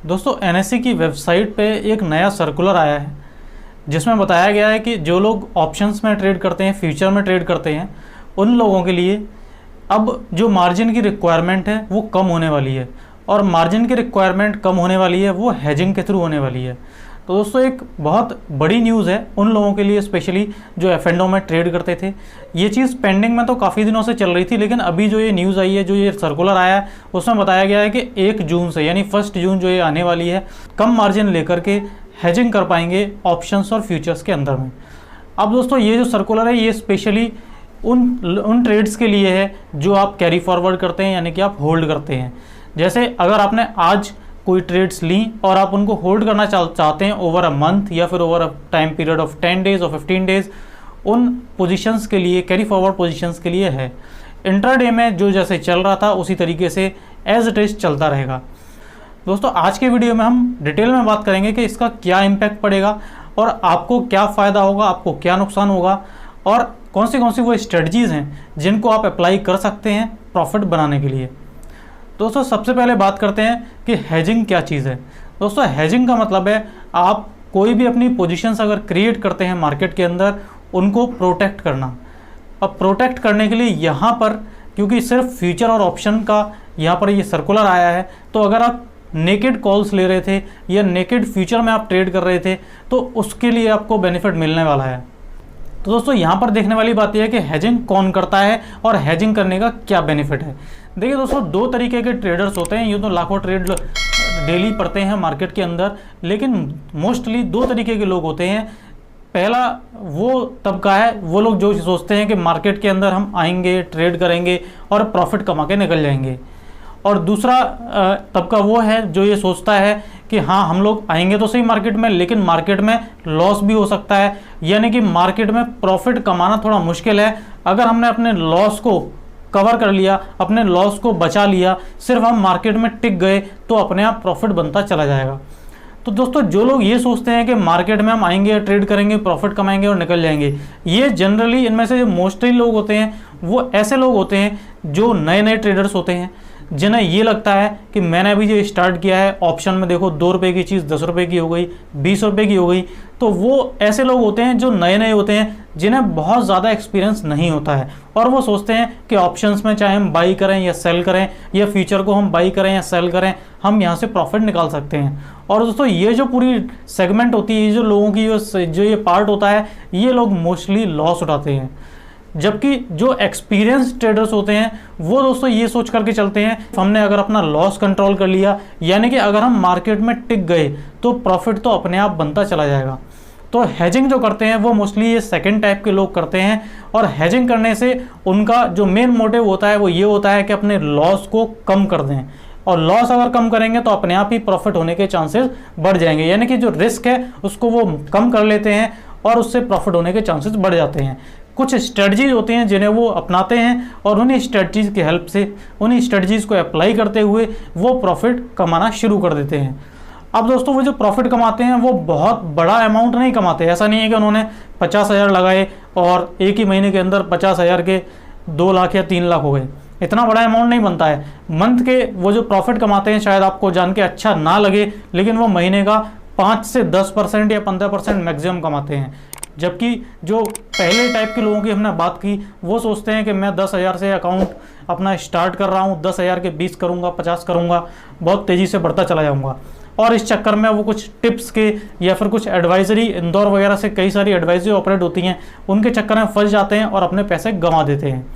दोस्तों एनएससी की वेबसाइट पे एक नया सर्कुलर आया है जिसमें बताया गया है कि जो लोग ऑप्शंस में ट्रेड करते हैं, फ्यूचर में ट्रेड करते हैं, उन लोगों के लिए अब जो मार्जिन की रिक्वायरमेंट है वो कम होने वाली है। और मार्जिन की रिक्वायरमेंट कम होने वाली है वो हेजिंग के थ्रू होने वाली है। तो दोस्तों एक बहुत बड़ी न्यूज़ है उन लोगों के लिए, स्पेशली जो एफ&ओ में ट्रेड करते थे। ये चीज़ पेंडिंग में तो काफ़ी दिनों से चल रही थी, लेकिन अभी जो ये न्यूज़ आई है, जो ये सर्कुलर आया है, उसमें बताया गया है कि 1 जून से यानी 1 जून जो ये आने वाली है, कम मार्जिन लेकर के हेजिंग कर पाएंगे ऑप्शंस और फ्यूचर्स के अंदर में। अब दोस्तों ये जो सर्कुलर है ये स्पेशली उन ट्रेड्स के लिए है जो आप कैरी फॉरवर्ड करते हैं, यानी कि आप होल्ड करते हैं। जैसे अगर आपने आज कोई ट्रेड्स ली और आप उनको होल्ड करना चाहते हैं ओवर अ मंथ या फिर over a time period of 10 days और 15 डेज, उन पोजीशंस के लिए, कैरी फॉरवर्ड पोजीशंस के लिए है। इंट्राडे में जो जैसे चल रहा था उसी तरीके से एज इट इज चलता रहेगा। दोस्तों आज के वीडियो में हम डिटेल में बात करेंगे कि इसका क्या इम्पैक्ट पड़ेगा और आपको क्या फ़ायदा होगा, आपको क्या नुकसान होगा, और कौन सी वो स्ट्रेटजीज़ हैं जिनको आप अप्लाई कर सकते हैं प्रॉफिट बनाने के लिए। दोस्तों सबसे पहले बात करते हैं कि हेजिंग क्या चीज़ है। दोस्तों हेजिंग का मतलब है आप कोई भी अपनी पोजीशंस अगर क्रिएट करते हैं मार्केट के अंदर, उनको प्रोटेक्ट करना। अब प्रोटेक्ट करने के लिए यहाँ पर, क्योंकि सिर्फ फ्यूचर और ऑप्शन का यहाँ पर ये सर्कुलर आया है, तो अगर आप नेकेड कॉल्स ले रहे थे या नेकेड फ्यूचर में आप ट्रेड कर रहे थे तो उसके लिए आपको बेनिफिट मिलने वाला है। तो दोस्तों यहाँ पर देखने वाली बात यह है कि हेजिंग कौन करता है और हेजिंग करने का क्या बेनिफिट है। देखिए दोस्तों, 2 तरीके के ट्रेडर्स होते हैं। यूँ तो लाखों ट्रेड डेली पढ़ते हैं मार्केट के अंदर, लेकिन मोस्टली 2 तरीके के लोग होते हैं। पहला वो तबका है, वो लोग जो सोचते हैं कि मार्केट के अंदर हम आएंगे, ट्रेड करेंगे और प्रॉफिट कमा के निकल जाएंगे। और दूसरा तबका वो है जो ये सोचता है कि हाँ हम लोग आएंगे तो सही मार्केट में, लेकिन मार्केट में लॉस भी हो सकता है, यानी कि मार्केट में प्रॉफिट कमाना थोड़ा मुश्किल है। अगर हमने अपने लॉस को कवर कर लिया, अपने लॉस को बचा लिया, सिर्फ हम मार्केट में टिक गए तो अपने आप प्रॉफिट बनता चला जाएगा। तो दोस्तों जो लोग ये सोचते हैं कि मार्केट में हम आएंगे, ट्रेड करेंगे, प्रॉफिट कमाएंगे और निकल जाएंगे, ये जनरली इनमें से जो मोस्टली लोग होते हैं वो ऐसे लोग होते हैं जो नए ट्रेडर्स होते हैं, जिन्हें ये लगता है कि मैंने अभी जो स्टार्ट किया है, ऑप्शन में देखो 2 रुपये की चीज़ 10 रुपये की हो गई, 20 रुपये की हो गई। तो वो ऐसे लोग होते हैं जो नए होते हैं, जिन्हें बहुत ज़्यादा एक्सपीरियंस नहीं होता है, और वो सोचते हैं कि ऑप्शंस में चाहे हम बाई करें या सेल करें, या फ्यूचर को हम बाई करें या सेल करें, हम यहाँ से प्रॉफिट निकाल सकते हैं। और दोस्तों ये जो पूरी सेगमेंट होती है, ये जो लोगों की जो ये पार्ट होता है, ये लोग मोस्टली लॉस उठाते हैं। जबकि जो एक्सपीरियंस ट्रेडर्स होते हैं वो दोस्तों ये सोच करके चलते हैं हमने अगर अपना लॉस कंट्रोल कर लिया, यानी कि अगर हम मार्केट में टिक गए तो प्रॉफिट तो अपने आप बनता चला जाएगा। तो हेजिंग जो करते हैं वो मोस्टली ये सेकंड टाइप के लोग करते हैं, और हेजिंग करने से उनका जो मेन मोटिव होता है वो ये होता है कि अपने लॉस को कम कर दें, और लॉस अगर कम करेंगे तो अपने आप ही प्रॉफिट होने के चांसेस बढ़ जाएंगे, यानी कि जो रिस्क है उसको वो कम कर लेते हैं और उससे प्रॉफिट होने के चांसेस बढ़ जाते हैं। कुछ स्ट्रेटजीज होती हैं जिन्हें वो अपनाते हैं, और उन्हीं स्ट्रेटजीज़ की हेल्प से, उन्हीं स्ट्रेटजीज़ को अप्लाई करते हुए वो प्रॉफिट कमाना शुरू कर देते हैं। अब दोस्तों वो जो प्रॉफिट कमाते हैं वो बहुत बड़ा अमाउंट नहीं कमाते। ऐसा नहीं है कि उन्होंने 50,000 लगाए और एक ही महीने के अंदर 50,000 के 2 लाख या 3 लाख हो गए। इतना बड़ा अमाउंट नहीं बनता है। मंथ के वो जो प्रॉफिट कमाते हैं, शायद आपको जान के अच्छा ना लगे, लेकिन वो महीने का 5 से 10% या 15% मैक्सिमम कमाते हैं। जबकि जो पहले टाइप के लोगों की हमने बात की, वो सोचते हैं कि मैं 10,000 से अकाउंट अपना स्टार्ट कर रहा हूँ, 10,000 के 20 करूँगा, 50 करूँगा, बहुत तेज़ी से बढ़ता चला जाऊँगा। और इस चक्कर में वो कुछ टिप्स के या फिर कुछ एडवाइजरी, इंदौर वगैरह से कई सारी एडवाइजरी ऑपरेट होती हैं, उनके चक्कर में फंस जाते हैं और अपने पैसे गंवा देते हैं।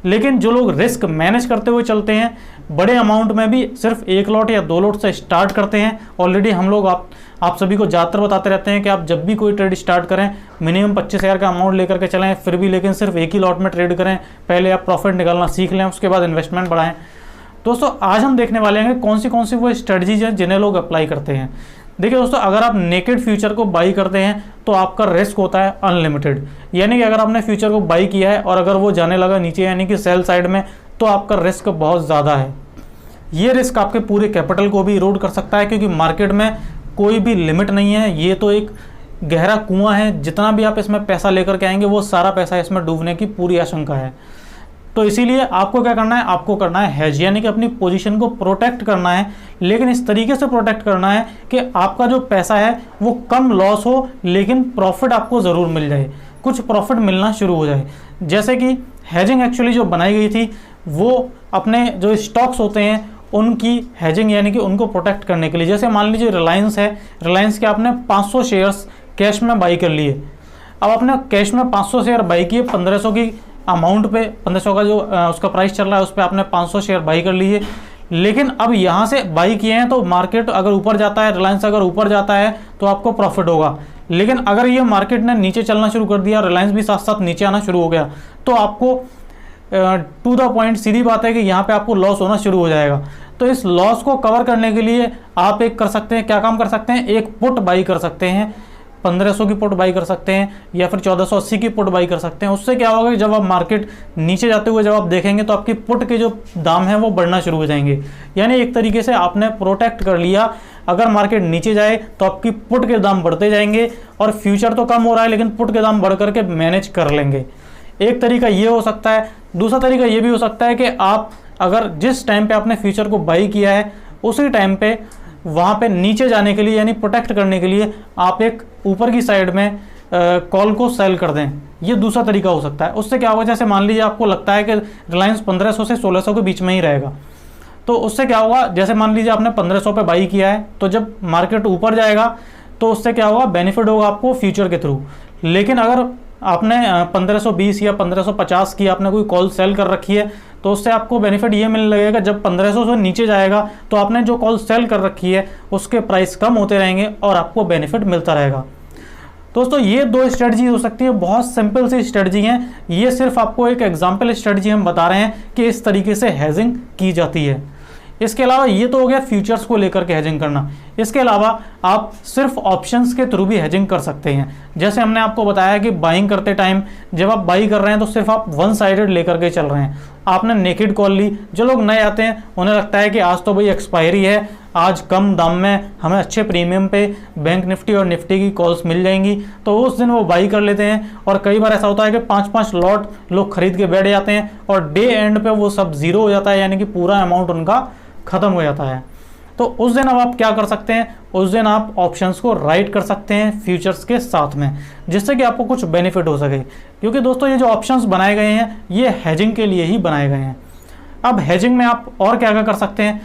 लेकिन जो लोग रिस्क मैनेज करते हुए चलते हैं, बड़े अमाउंट में भी सिर्फ 1 लॉट या 2 लॉट से स्टार्ट करते हैं। ऑलरेडी हम लोग आप सभी को ज़्यादातर बताते रहते हैं कि आप जब भी कोई ट्रेड स्टार्ट करें मिनिमम 25,000 का अमाउंट लेकर के चलें, फिर भी लेकिन सिर्फ 1 ही लॉट में ट्रेड करें। पहले आप प्रॉफिट निकालना सीख लें, उसके बाद इन्वेस्टमेंट बढ़ाएं। दोस्तों आज हम देखने वाले हैं कि कौन सी वो स्ट्रेटजीज हैं जिन्हें लोग अप्लाई करते हैं। देखिए दोस्तों, अगर आप नेकेड फ्यूचर को बाई करते हैं तो आपका रिस्क होता है अनलिमिटेड, यानी कि अगर आपने फ्यूचर को बाई किया है और अगर वो जाने लगा नीचे यानी कि सेल साइड में, तो आपका रिस्क बहुत ज़्यादा है। ये रिस्क आपके पूरे कैपिटल को भी इरोड कर सकता है, क्योंकि मार्केट में कोई भी लिमिट नहीं है। ये तो एक गहरा कुआं है, जितना भी आप इसमें पैसा लेकर के आएंगे वो सारा पैसा इसमें डूबने की पूरी आशंका है। तो इसीलिए आपको क्या करना है, आपको करना है हेज, यानी कि अपनी पोजीशन को प्रोटेक्ट करना है, लेकिन इस तरीके से प्रोटेक्ट करना है कि आपका जो पैसा है वो कम लॉस हो, लेकिन प्रॉफिट आपको ज़रूर मिल जाए, कुछ प्रॉफिट मिलना शुरू हो जाए। जैसे कि हेजिंग एक्चुअली जो बनाई गई थी वो अपने जो स्टॉक्स होते हैं उनकी हेजिंग, यानी कि उनको प्रोटेक्ट करने के लिए। जैसे मान लीजिए रिलायंस है, रिलायंस के आपने 500 शेयर्स कैश में बाई कर लिए। अब आपने कैश में 500 शेयर बाई किए 1500 की अमाउंट पे, 1500 का जो उसका प्राइस चल रहा है उस पर आपने 500 शेयर बाई कर लिए। लेकिन अब यहाँ से बाई किए हैं तो मार्केट अगर ऊपर जाता है, रिलायंस अगर ऊपर जाता है तो आपको प्रॉफिट होगा। लेकिन अगर ये मार्केट ने नीचे चलना शुरू कर दिया, रिलायंस भी साथ साथ नीचे आना शुरू हो गया, तो आपको टू द पॉइंट सीधी बात है कि यहाँ पे आपको लॉस होना शुरू हो जाएगा। तो इस लॉस को कवर करने के लिए आप एक कर सकते हैं, क्या काम कर सकते हैं, एक पुट बाई कर सकते हैं, 1500 की पुट बाई कर सकते हैं या फिर 1480 की पुट बाई कर सकते हैं। उससे क्या होगा कि जब आप मार्केट नीचे जाते हुए जब आप देखेंगे तो आपकी पुट के जो दाम है वो बढ़ना शुरू हो जाएंगे। यानी एक तरीके से आपने प्रोटेक्ट कर लिया, अगर मार्केट नीचे जाए तो आपकी पुट के दाम बढ़ते जाएंगे और फ्यूचर तो कम हो रहा है लेकिन पुट के दाम बढ़ करके मैनेज कर लेंगे। एक तरीका ये हो सकता है। दूसरा तरीका ये भी हो सकता है कि आप अगर जिस टाइम पे आपने फ्यूचर को बाई किया है उसी टाइम पे वहाँ पे नीचे जाने के लिए, यानी प्रोटेक्ट करने के लिए आप एक ऊपर की साइड में कॉल को सेल कर दें। ये दूसरा तरीका हो सकता है। उससे क्या होगा, जैसे मान लीजिए आपको लगता है कि रिलायंस 1500 से 1600 के बीच में ही रहेगा, तो उससे क्या होगा, जैसे मान लीजिए आपने 1500 पे बाई किया है, तो जब मार्केट ऊपर जाएगा तो उससे क्या होगा, बेनिफिट होगा आपको फ्यूचर के थ्रू। लेकिन अगर आपने 1520 या 1550 की आपने कोई कॉल सेल कर रखी है तो उससे आपको बेनिफिट ये मिलने लगेगा, जब 1500 से नीचे जाएगा तो आपने जो कॉल सेल कर रखी है उसके प्राइस कम होते रहेंगे और आपको बेनिफिट मिलता रहेगा। दोस्तों ये दो स्ट्रेटजी हो सकती है, बहुत सिंपल सी स्ट्रेटजी हैं। ये सिर्फ आपको एक एग्जाम्पल स्ट्रेटजी हम बता रहे हैं कि इस तरीके से हेजिंग की जाती है। इसके अलावा ये तो हो गया फ्यूचर्स को लेकर के हेजिंग करना। इसके अलावा आप सिर्फ ऑप्शंस के थ्रू भी हेजिंग कर सकते हैं। जैसे हमने आपको बताया कि बाइंग करते टाइम जब आप बाई कर रहे हैं तो सिर्फ आप वन साइडेड लेकर के चल रहे हैं, आपने नेकेड कॉल ली। जो लोग नए आते हैं उन्हें लगता है कि आज तो भाई एक्सपायरी है, आज कम दाम में हमें अच्छे प्रीमियम पे बैंक निफ्टी और निफ्टी की कॉल्स मिल जाएंगी, तो उस दिन वो बाई कर लेते हैं। और कई बार ऐसा होता है कि 5-5 लॉट लोग खरीद के बैठ जाते हैं और डे एंड पे वो सब जीरो हो जाता है, यानी कि पूरा अमाउंट उनका खत्म हो जाता है। तो उस दिन अब आप क्या कर सकते हैं, उस दिन आप ऑप्शंस को राइट कर सकते हैं फ्यूचर्स के साथ में, जिससे कि आपको कुछ बेनिफिट हो सके। क्योंकि दोस्तों ये जो ऑप्शंस बनाए गए हैं ये हेजिंग के लिए ही बनाए गए हैं। अब हेजिंग में आप और क्या क्या कर सकते हैं,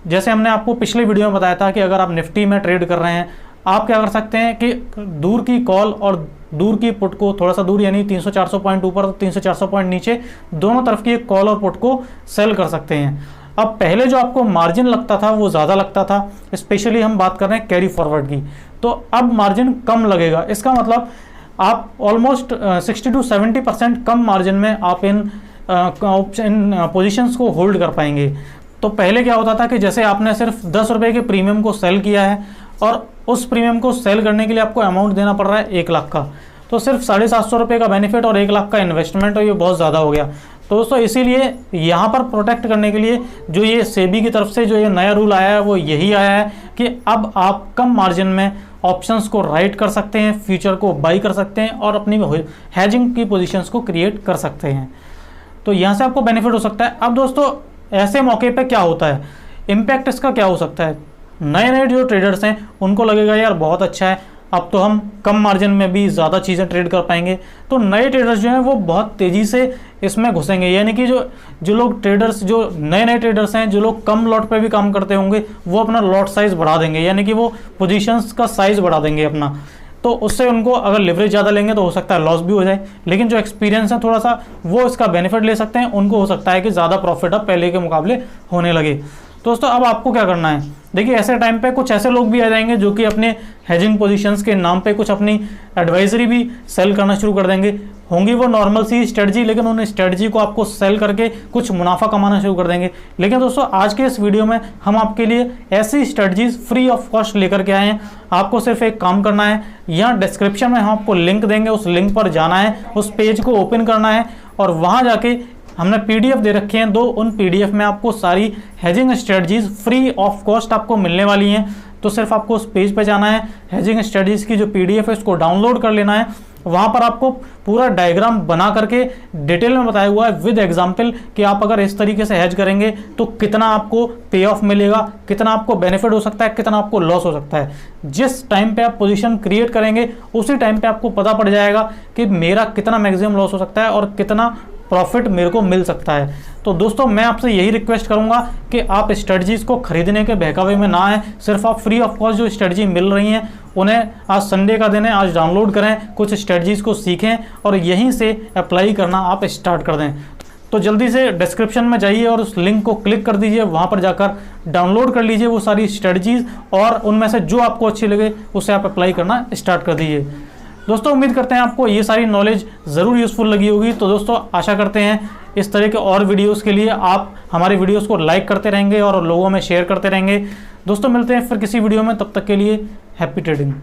जैसे हमने आपको पिछले वीडियो में बताया था कि अगर आप निफ्टी में ट्रेड कर रहे हैं, आप क्या कर सकते हैं कि दूर की कॉल और दूर की पुट को, थोड़ा सा दूर यानी 300-400 पॉइंट ऊपर 300-400 पॉइंट नीचे, दोनों तरफ की एक कॉल और पुट को सेल कर सकते हैं। अब पहले जो आपको मार्जिन लगता था वो ज़्यादा लगता था, स्पेशली हम बात कर रहे हैं कैरी फॉरवर्ड की, तो अब मार्जिन कम लगेगा। इसका मतलब आप ऑलमोस्ट 60-70% कम मार्जिन में आप इन पोजीशंस को होल्ड कर पाएंगे। तो पहले क्या होता था कि जैसे आपने सिर्फ 10 रुपये के प्रीमियम को सेल किया है और उस प्रीमियम को सेल करने के लिए आपको अमाउंट देना पड़ रहा है 1 लाख का, तो सिर्फ 750 रुपये का बेनिफिट और 1 लाख का इन्वेस्टमेंट, और ये बहुत ज़्यादा हो गया। तो दोस्तों इसीलिए यहाँ पर प्रोटेक्ट करने के लिए जो ये सेबी की तरफ से जो ये नया रूल आया है वो यही आया है कि अब आप कम मार्जिन में ऑप्शंस को राइट कर सकते हैं, फ्यूचर को बाई कर सकते हैं और अपनी हेजिंग की पोजीशंस को क्रिएट कर सकते हैं। तो यहाँ से आपको बेनिफिट हो सकता है। अब दोस्तों ऐसे मौके पे क्या होता है, इम्पैक्ट इसका क्या हो सकता है, नए नए जो ट्रेडर्स हैं उनको लगेगा यार बहुत अच्छा है, अब तो हम कम मार्जिन में भी ज़्यादा चीज़ें ट्रेड कर पाएंगे। तो नए ट्रेडर्स जो हैं वो बहुत तेज़ी से इसमें घुसेंगे, यानी कि जो लोग ट्रेडर्स, जो नए ट्रेडर्स हैं, जो लोग कम लॉट पे भी काम करते होंगे, वो अपना लॉट साइज़ बढ़ा देंगे, यानी कि वो पोजीशंस का साइज़ बढ़ा देंगे अपना। तो उससे उनको अगर लिवरेज ज़्यादा लेंगे तो हो सकता है लॉस भी हो जाए, लेकिन जो एक्सपीरियंस है थोड़ा सा वो इसका बेनिफिट ले सकते हैं, उनको हो सकता है कि ज़्यादा प्रॉफिट अब पहले के मुकाबले होने लगे। दोस्तों अब आपको क्या करना है, देखिए ऐसे टाइम पे कुछ ऐसे लोग भी आ जाएंगे जो कि अपने हेजिंग पोजीशंस के नाम पे कुछ अपनी एडवाइजरी भी सेल करना शुरू कर देंगे। होंगी वो नॉर्मल सी स्ट्रेटजी, लेकिन उन स्ट्रेटजी को आपको सेल करके कुछ मुनाफा कमाना शुरू कर देंगे। लेकिन दोस्तों आज के इस वीडियो में हम आपके लिए ऐसी स्ट्रेटजीज फ्री ऑफ कॉस्ट लेकर के आए हैं। आपको सिर्फ एक काम करना है, यहाँ डिस्क्रिप्शन में हम आपको लिंक देंगे, उस लिंक पर जाना है, उस पेज को ओपन करना है और वहाँ जाके हमने पीडीएफ दे रखे हैं 2, उन पीडीएफ में आपको सारी hedging strategies free of cost आपको मिलने वाली हैं। तो सिर्फ आपको उस पेज पे जाना है, हेजिंग स्ट्रेटजीज की जो पीडीएफ है उसको डाउनलोड कर लेना है वहाँ पर आपको पूरा डायग्राम बना करके डिटेल में बताया हुआ है विद एग्जाम्पल कि आप अगर इस तरीके से हेज करेंगे तो कितना आपको पे ऑफ मिलेगा, कितना आपको बेनिफिट हो सकता है, कितना आपको लॉस हो सकता है। जिस टाइम पे आप पोजीशन क्रिएट करेंगे उसी टाइम पे आपको पता पड़ जाएगा कि मेरा कितना मैक्सिमम लॉस हो सकता है और कितना प्रॉफिट मेरे को मिल सकता है। तो दोस्तों मैं आपसे यही रिक्वेस्ट करूंगा कि आप स्ट्रेटजीज़ को खरीदने के बहकावे में ना आए, सिर्फ आप फ्री ऑफ कॉस्ट जो स्ट्रेटजी मिल रही हैं उन्हें आज संडे का दिन है, आज डाउनलोड करें, कुछ स्ट्रेटजीज़ को सीखें और यहीं से अप्लाई करना आप स्टार्ट कर दें। तो जल्दी से डिस्क्रिप्शन में जाइए और उस लिंक को क्लिक कर दीजिए, वहाँ पर जाकर डाउनलोड कर लीजिए वो सारी स्ट्रेटजीज़ और उनमें से जो आपको अच्छी लगे उसे आप अप्लाई करना स्टार्ट कर दीजिए। दोस्तों उम्मीद करते हैं आपको ये सारी नॉलेज ज़रूर यूज़फुल लगी होगी। तो दोस्तों आशा करते हैं इस तरह के और वीडियोस के लिए आप हमारी वीडियोस को लाइक करते रहेंगे और लोगों में शेयर करते रहेंगे। दोस्तों मिलते हैं फिर किसी वीडियो में, तब तक के लिए हैप्पी ट्रेडिंग।